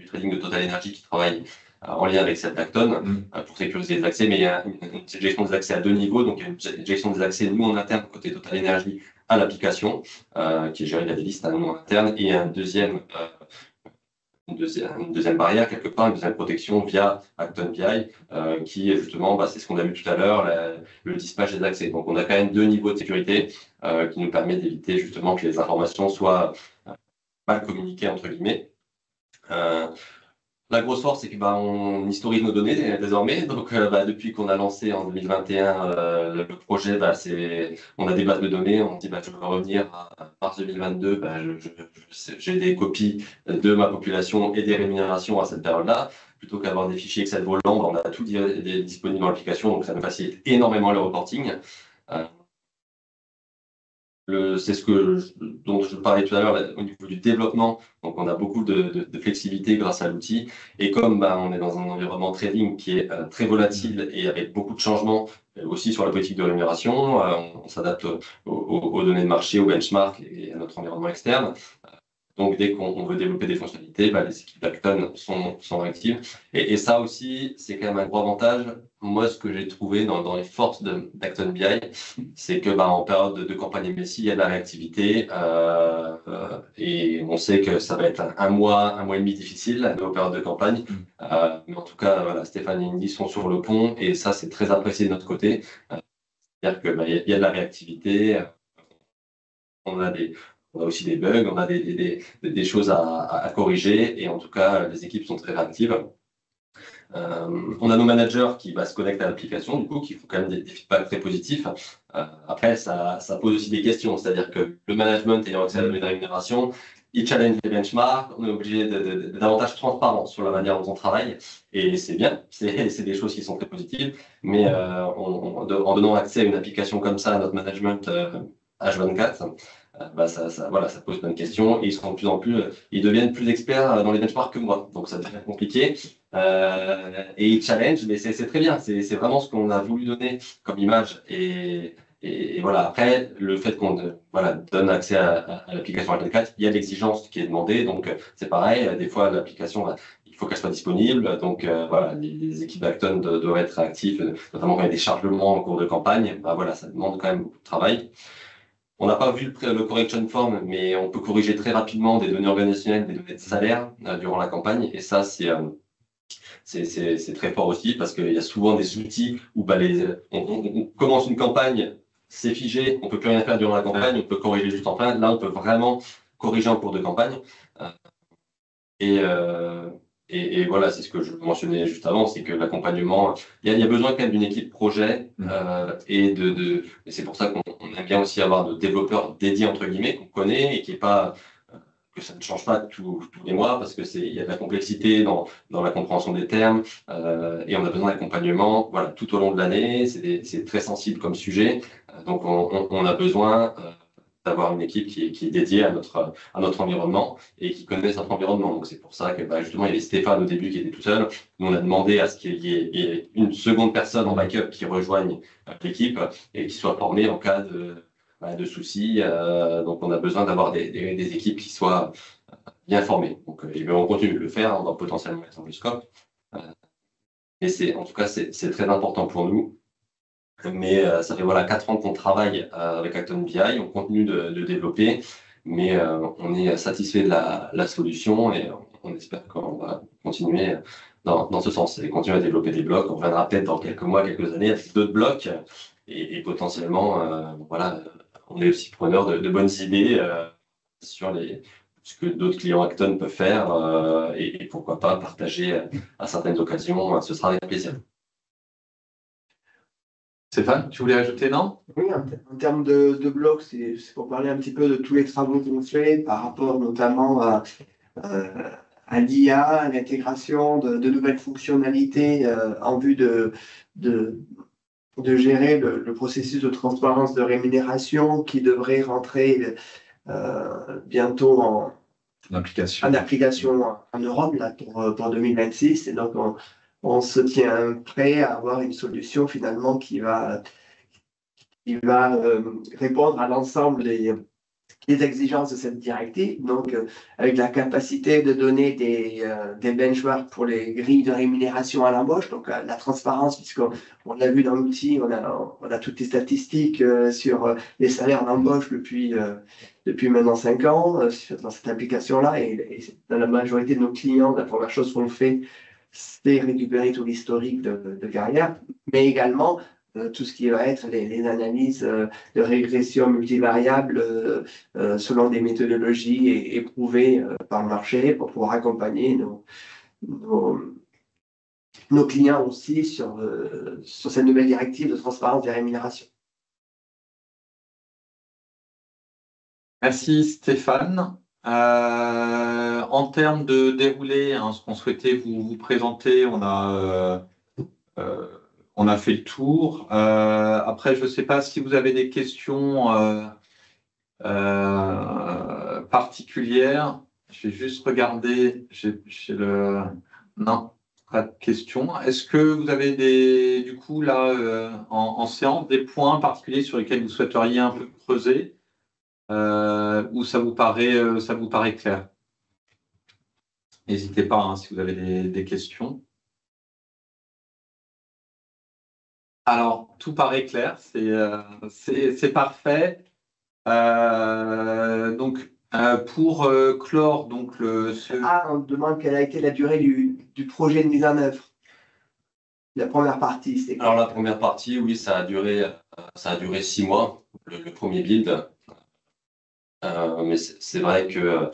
trading de Total Energy qui travaillent en lien avec cette Acton pour sécuriser les accès. Mais il y a une gestion des accès à 2 niveaux. Donc, il y a une gestion des accès, nous, en interne, côté Total Energy, à l'application, qui est gérée via des listes à nous en interne. Et une deuxième barrière, quelque part, une deuxième protection via Acton BI, qui est justement, c'est ce qu'on a vu tout à l'heure, le dispatch des accès. Donc, on a quand même 2 niveaux de sécurité qui nous permet d'éviter justement que les informations soient mal communiquées, entre guillemets. La grosse force, c'est que on historise nos données désormais. Donc, depuis qu'on a lancé en 2021 le projet, on a des bases de données. On dit, je veux revenir à mars 2022. J'ai des copies de ma population et des rémunérations à cette période-là. Plutôt qu'avoir des fichiers Excel volants, on a tout disponible dans l'application. Donc, ça nous facilite énormément le reporting. C'est dont je parlais tout à l'heure au niveau du développement. Donc, on a beaucoup de flexibilité grâce à l'outil. Et comme on est dans un environnement trading qui est très volatile et avec beaucoup de changements, aussi sur la politique de rémunération, on s'adapte aux données de marché, aux benchmarks et à notre environnement externe. Donc, dès qu'on veut développer des fonctionnalités, les équipes d'Acton sont actives. Et ça aussi, c'est quand même un gros avantage. Moi, ce que j'ai trouvé dans les forces d'Acton BI, c'est que en période de campagne MSI, il y a de la réactivité. Et on sait que ça va être un mois et demi difficile, nos périodes de campagne. Mais en tout cas, voilà, Stéphane et Indy sont sur le pont. Et ça, c'est très apprécié de notre côté. C'est-à-dire qu'il y a de la réactivité. On a aussi des bugs, on a des choses à corriger et en tout cas, les équipes sont très réactives. On a nos managers qui se connectent à l'application, du coup, qui font quand même des feedbacks très positifs. Après, ça pose aussi des questions, c'est-à-dire que le management ayant accès à la donnée de rémunération, il challenge les benchmarks, on est obligé de davantage transparent sur la manière dont on travaille et c'est bien, c'est des choses qui sont très positives, mais en donnant accès à une application comme ça à notre management H24, ça pose plein de questions et ils sont de plus en plus, ils deviennent plus experts dans les benchmarks que moi, donc ça devient compliqué et ils challenge, mais c'est très bien, c'est vraiment ce qu'on a voulu donner comme image et voilà. Après, le fait qu'on donne accès à l'application H24, il y a l'exigence qui est demandée, donc c'est pareil, des fois l'application il faut qu'elle soit disponible, donc les équipes d'Acton doivent être réactives, notamment quand il y a des chargements en cours de campagne, ça demande quand même beaucoup de travail. On n'a pas vu le correction form, mais on peut corriger très rapidement des données organisationnelles, des données de salaire durant la campagne. Et ça, c'est très fort aussi parce qu'il y a souvent des outils où on commence une campagne, c'est figé, on ne peut plus rien faire durant la campagne, on peut corriger juste en fin. Là, on peut vraiment corriger en cours de campagne. Et voilà, c'est ce que je mentionnais juste avant, c'est que l'accompagnement, il y a besoin quand même d'une équipe projet et c'est pour ça qu'on aime bien aussi avoir de développeurs dédiés entre guillemets qu'on connaît et qui est pas que ça ne change pas tous les mois parce que il y a de la complexité dans la compréhension des termes et on a besoin d'accompagnement tout au long de l'année. C'est très sensible comme sujet, donc on a besoin d'avoir une équipe qui est dédiée à notre environnement et qui connaît notre environnement. Donc, c'est pour ça que justement, il y avait Stéphane au début qui était tout seul. Nous, on a demandé à ce qu'il y ait une seconde personne en backup qui rejoigne l'équipe et qui soit formée en cas de soucis. Donc, on a besoin d'avoir des équipes qui soient bien formées. Donc, on continue de le faire, on va potentiellement mettre le scope. Mais en tout cas, c'est très important pour nous. Mais ça fait 4 ans qu'on travaille avec Acton BI, on continue de développer, mais on est satisfait de la solution et on espère qu'on va continuer dans ce sens et continuer à développer des blocs. On reviendra peut-être dans quelques mois, quelques années avec d'autres blocs et potentiellement, on est aussi preneur de bonnes idées sur ce que d'autres clients Acton peuvent faire et pourquoi pas partager à certaines occasions. Ce sera avec plaisir. Stéphane, tu voulais ajouter, non? Oui, en termes de blog, c'est pour parler un petit peu de tous les travaux qu'on fait par rapport notamment à l'IA, à l'intégration de nouvelles fonctionnalités en vue de gérer le processus de transparence de rémunération qui devrait rentrer bientôt en application en Europe là, pour 2026. Et donc, on se tient prêt à avoir une solution finalement qui va répondre à l'ensemble des exigences de cette directive. Donc, avec la capacité de donner des benchmarks pour les grilles de rémunération à l'embauche, donc la transparence, puisqu'on l'a vu dans l'outil, on a toutes les statistiques sur les salaires d'embauche depuis maintenant 5 ans dans cette application-là. Et dans la majorité de nos clients, la première chose qu'on fait, c'est récupérer tout l'historique de carrière, mais également tout ce qui va être les analyses de régression multivariable selon des méthodologies éprouvées par le marché pour pouvoir accompagner nos clients aussi sur cette nouvelle directive de transparence des rémunérations. Merci Stéphane. En termes de déroulé, ce qu'on souhaitait vous présenter, on a fait le tour. Après, je ne sais pas si vous avez des questions particulières. Je vais juste regarder. Non, pas de questions. Est-ce que vous avez du coup, là, en séance, des points particuliers sur lesquels vous souhaiteriez un peu creuser ou ça vous paraît clair? N'hésitez pas si vous avez des questions. Alors, tout paraît clair, c'est parfait. Donc, pour clore, donc on demande quelle a été la durée du projet de mise en œuvre. La première partie, c'est quoi? Alors, la première partie, oui, ça a duré 6 mois, le premier build. Mais c'est vrai que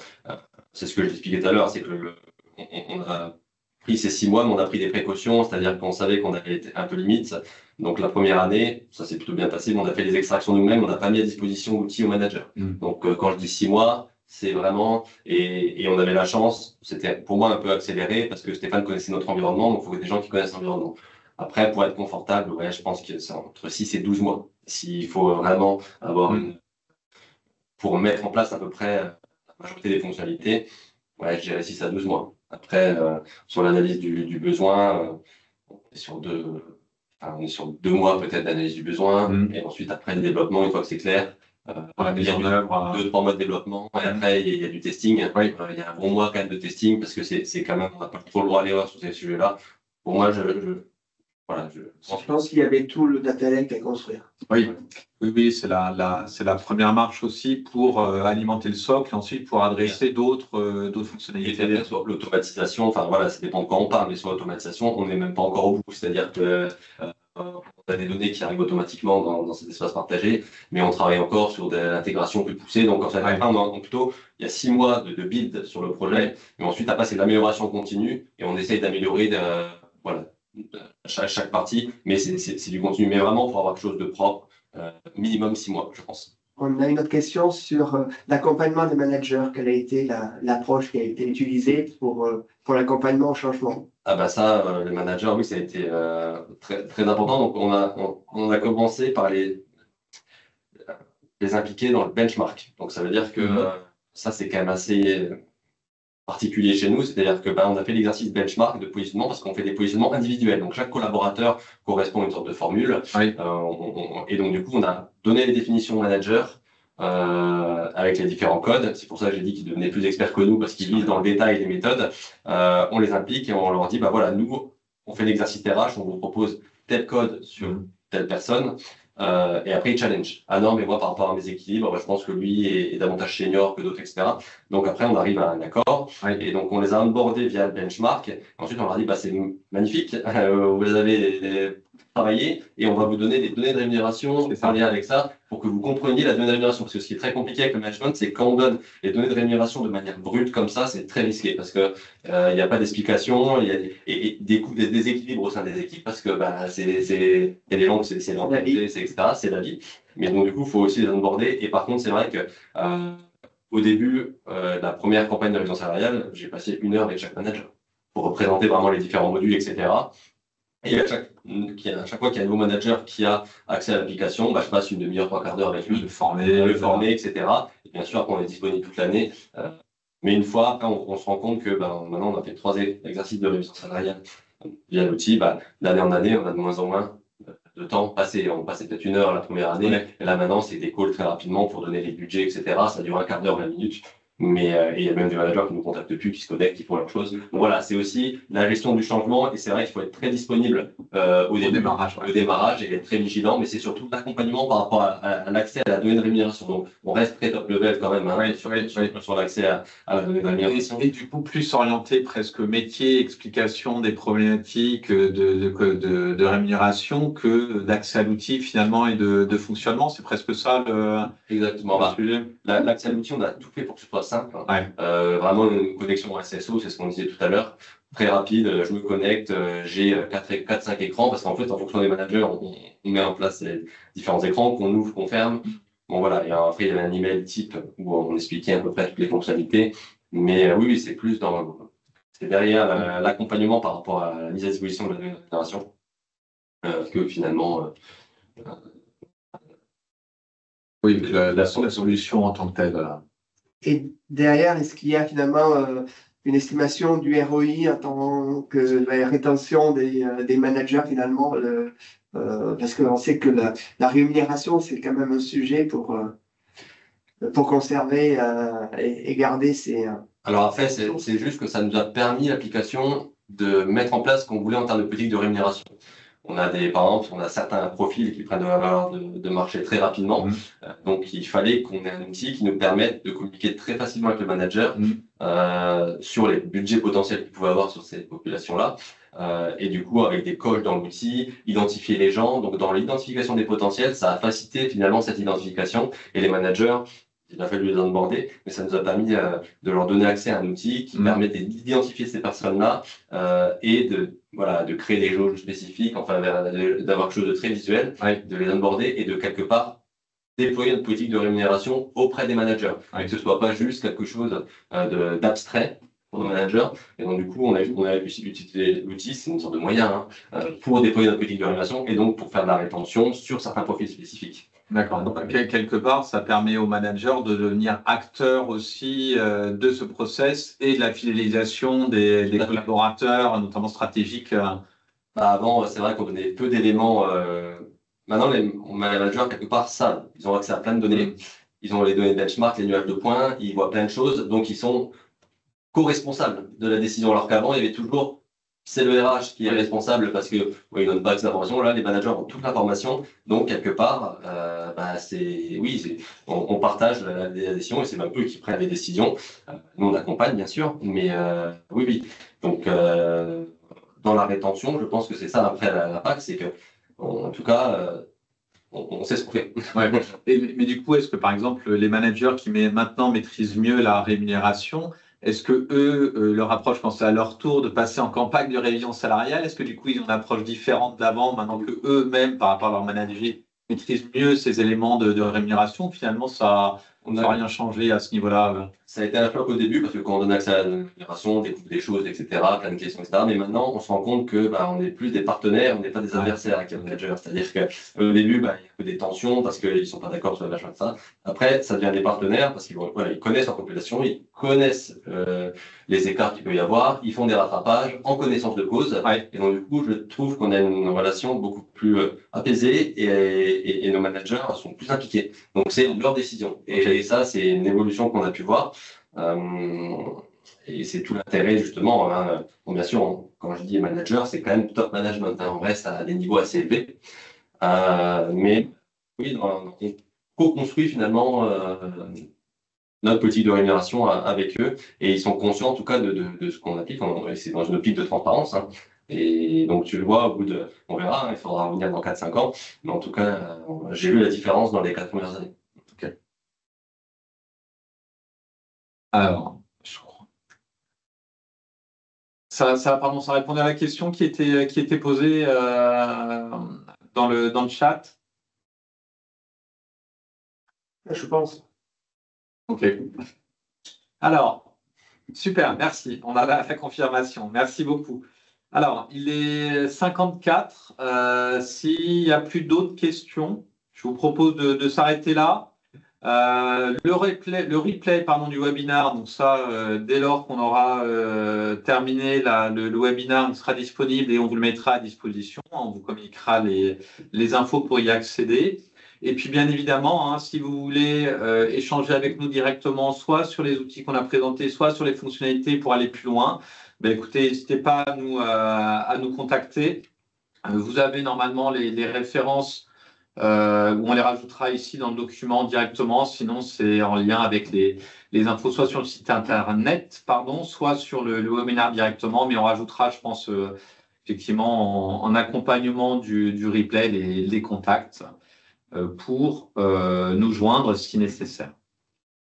c'est ce que je t'expliquais tout à l'heure, c'est que on a pris ces 6 mois, mais on a pris des précautions, c'est-à-dire qu'on savait qu'on avait été un peu limite. Donc la première année, ça s'est plutôt bien passé, mais on a fait les extractions nous-mêmes, on n'a pas mis à disposition l'outil au manager. Donc quand je dis 6 mois, c'est vraiment, et on avait la chance, c'était pour moi un peu accéléré, parce que Stéphane connaissait notre environnement, donc il faut des gens qui connaissent l'environnement. Après, pour être confortable, ouais, je pense que c'est entre 6 et 12 mois. S'il faut vraiment avoir pour mettre en place à peu près la majorité des fonctionnalités, ouais, je dirais 6 à 12 mois. Après, sur l'analyse du besoin, on est sur 2 mois peut-être d'analyse du besoin, et ensuite après le développement, une fois que c'est clair, il y a 2-3 mois de développement, et après il y a du testing. Il y a un bon mois quand même de testing, parce que c'est quand même, on n'a pas trop le droit à l'erreur sur ces sujets-là. Pour moi, je pense qu'il y avait tout le data lake à construire. Oui, c'est la première marche aussi pour alimenter le socle et ensuite pour adresser d'autres fonctionnalités. Et sur l'automatisation, enfin voilà, ça dépend de quoi on parle, mais sur l'automatisation, on n'est même pas encore au bout. C'est-à-dire que on a des données qui arrivent automatiquement dans cet espace partagé, mais on travaille encore sur de l'intégration plus poussée. Donc en fait, plutôt, il y a 6 mois de build sur le projet, mais ensuite après c'est de l'amélioration continue et on essaye d'améliorer chaque partie, mais c'est du continu, mais vraiment pour avoir quelque chose de propre, minimum 6 mois, je pense. On a une autre question sur l'accompagnement des managers. Quelle a été l'approche qui a été utilisée pour l'accompagnement au changement? Ça, les managers, oui, ça a été très, très important. Donc, on a commencé par les impliquer dans le benchmark. Donc, ça veut dire que ça, c'est quand même assez particulier chez nous, c'est-à-dire que on a fait l'exercice benchmark de positionnement parce qu'on fait des positionnements individuels. Donc chaque collaborateur correspond à une sorte de formule. Et donc du coup, on a donné les définitions au manager avec les différents codes. C'est pour ça que j'ai dit qu'ils devenaient plus experts que nous parce qu'ils lisent dans le détail les méthodes. On les implique et on leur dit, nous, on fait l'exercice RH, on vous propose tel code sur telle personne. Et après, il challenge. Ah non, mais moi, par rapport à mes équilibres, je pense que lui est davantage senior que d'autres, etc. Donc après, on arrive à un accord. Et donc, on les a onboardés via le benchmark. Ensuite, on leur dit, c'est magnifique, vous avez travaillé et on va vous donner des données de rémunération en lien avec ça. pour que vous compreniez la donnée de rémunération. Parce que ce qui est très compliqué avec le management, c'est quand on donne les données de rémunération de manière brute comme ça, c'est très risqué parce que il n'y a pas d'explication, il y a des coûts, des déséquilibres au sein des équipes parce que il y a des gens, c'est l'entreprise, etc., c'est la vie. Mais donc, du coup, il faut aussi les onboarder. Et par contre, c'est vrai que au début, la première campagne de révision salariale, j'ai passé 1 heure avec chaque manager pour représenter vraiment les différents modules, etc. Et à chaque fois qu'il y a un nouveau manager qui a accès à l'application, je passe une demi-heure, 3/4 d'heure avec lui, le former, etc. Et bien sûr, après, on est disponible toute l'année. Mais une fois, après, on se rend compte que maintenant, on a fait 3 exercices de révision salariale via l'outil. D'année en année, on a de moins en moins de temps passé. On passait peut-être 1 heure la première année. Et là, maintenant, c'est des calls très rapidement pour donner les budgets, etc. Ça dure 1/4 d'heure, 20 minutes. Mais il y a même des managers qui ne nous contactent plus, qui se connectent, qui font leur chose. Donc voilà, c'est aussi la gestion du changement. Et c'est vrai qu'il faut être très disponible au démarrage et être très vigilant. Mais c'est surtout l'accompagnement par rapport à l'accès à la donnée de rémunération. Donc on reste très top level quand même sur l'accès à la donnée de rémunération. Et du coup, plus orienté presque métier, explication des problématiques de rémunération que d'accès à l'outil finalement et de fonctionnement. C'est presque ça Exactement. L'accès à l'outil, on a tout fait pour que ce soit simple. Vraiment une connexion SSO, c'est ce qu'on disait tout à l'heure. Très rapide, je me connecte, j'ai 4-5 écrans, parce qu'en fait, en fonction des managers, on met en place les différents écrans qu'on ouvre, qu'on ferme. Bon voilà, et après, il y avait un email type où on expliquait à peu près toutes les fonctionnalités. Mais oui, c'est plus c'est derrière l'accompagnement par rapport à la mise à disposition de la rémunération que finalement. Oui, la solution en tant que telle. Et derrière, est-ce qu'il y a finalement une estimation du ROI en tant que la rétention des managers finalement parce qu'on sait que la rémunération, c'est quand même un sujet pour conserver et garder ces... Alors après, c'est juste que ça nous a permis, l'application, de mettre en place ce qu'on voulait en termes de politique de rémunération. Par exemple, on a certains profils qui prennent de la valeur de marché très rapidement. Donc, il fallait qu'on ait un outil qui nous permette de communiquer très facilement avec le manager sur les budgets potentiels qu'il pouvait avoir sur ces populations-là. Et du coup, avec des coches dans l'outil, identifier les gens. Donc, dans l'identification des potentiels, ça a facilité finalement cette identification. Et les managers, il a fallu les onboarder, mais ça nous a permis de leur donner accès à un outil qui permet d'identifier ces personnes-là et de créer des jauges spécifiques, enfin d'avoir quelque chose de très visuel, de les onboarder et de quelque part déployer notre politique de rémunération auprès des managers, que ce soit pas juste quelque chose d'abstrait pour nos managers. Et donc du coup, on a utilisé l'outil, c'est une sorte de moyen pour déployer notre politique de rémunération et donc pour faire de la rétention sur certains profils spécifiques. D'accord. Donc, quelque part, ça permet aux managers de devenir acteurs aussi de ce process et de la fidélisation des collaborateurs, notamment stratégiques. Avant, c'est vrai qu'on donnait peu d'éléments. Maintenant, les managers, quelque part, savent. Ils ont accès à plein de données. Ils ont les données benchmark, les nuages de points. Ils voient plein de choses. Donc, ils sont co-responsables de la décision. Alors qu'avant, il y avait toujours... C'est le RH qui est responsable parce que il donne pas d'informations. Là, les managers ont toute l'information. Donc, quelque part, on partage la décision et c'est même eux qui prennent les décisions. Nous, on accompagne, bien sûr. Mais oui. Donc, dans la rétention, je pense que c'est ça après la PAC, c'est que, en tout cas, on sait ce qu'on fait. Mais du coup, est-ce que, par exemple, les managers qui maintenant maîtrisent mieux la rémunération, est-ce que eux, leur approche, quand c'est à leur tour de passer en campagne de révision salariale, est-ce que du coup, ils ont une approche différente d'avant, maintenant que eux-mêmes, par rapport à leur manager, maîtrisent mieux ces éléments de rémunération? Finalement, ça n'a rien changé à ce niveau-là. Ça a été un choc au début parce que quand on donne accès à la rémunération, on découvre des choses, etc., plein de questions, etc. Mais maintenant, on se rend compte que on est plus des partenaires, on n'est pas des adversaires avec les managers. C'est-à-dire qu'au début, il y a que des tensions parce qu'ils ne sont pas d'accord sur le machin de ça. Après, ça devient des partenaires parce qu'ils ils connaissent leur population, ils connaissent les écarts qu'il peut y avoir, ils font des rattrapages en connaissance de cause. Et donc, du coup, je trouve qu'on a une relation beaucoup plus apaisée et nos managers sont plus impliqués. Donc, c'est leur décision. Et ça, c'est une évolution qu'on a pu voir. Et c'est tout l'intérêt, justement. Bien sûr, quand je dis manager, c'est quand même top management. On reste à des niveaux assez élevés. Mais oui, on co-construit finalement notre politique de rémunération avec eux. Et ils sont conscients, en tout cas, de ce qu'on applique. Et c'est dans une optique de transparence. Et donc, tu le vois, on verra, il faudra revenir dans 4-5 ans. Mais en tout cas, j'ai vu la différence dans les 4 premières années. Alors, je crois. Pardon, ça répondait à la question qui était posée dans le chat. Je pense. OK. Alors, super, merci. On a la confirmation. Merci beaucoup. Alors, il est 54. S'il n'y a plus d'autres questions, je vous propose de s'arrêter là. Le replay pardon, du webinaire, donc ça, dès lors qu'on aura terminé le webinaire, il sera disponible et on vous le mettra à disposition. On vous communiquera les infos pour y accéder. Et puis, bien évidemment, hein, si vous voulez échanger avec nous directement, soit sur les outils qu'on a présentés, soit sur les fonctionnalités pour aller plus loin, ben, écoutez, n'hésitez pas à nous contacter. Vous avez normalement les références où on les rajoutera ici dans le document directement. Sinon, c'est en lien avec les infos, soit sur le site internet, pardon, soit sur le webinaire directement. Mais on rajoutera, je pense, effectivement, en accompagnement du replay, les contacts pour nous joindre si nécessaire.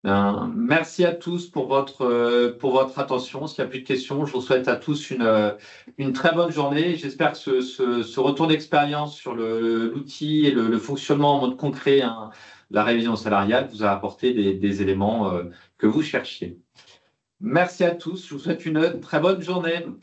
Merci à tous pour votre attention. S'il n'y a plus de questions, je vous souhaite à tous une très bonne journée. J'espère que ce retour d'expérience sur l'outil et le fonctionnement en mode concret, hein, la révision salariale, vous a apporté des éléments que vous cherchiez. Merci à tous. Je vous souhaite une très bonne journée.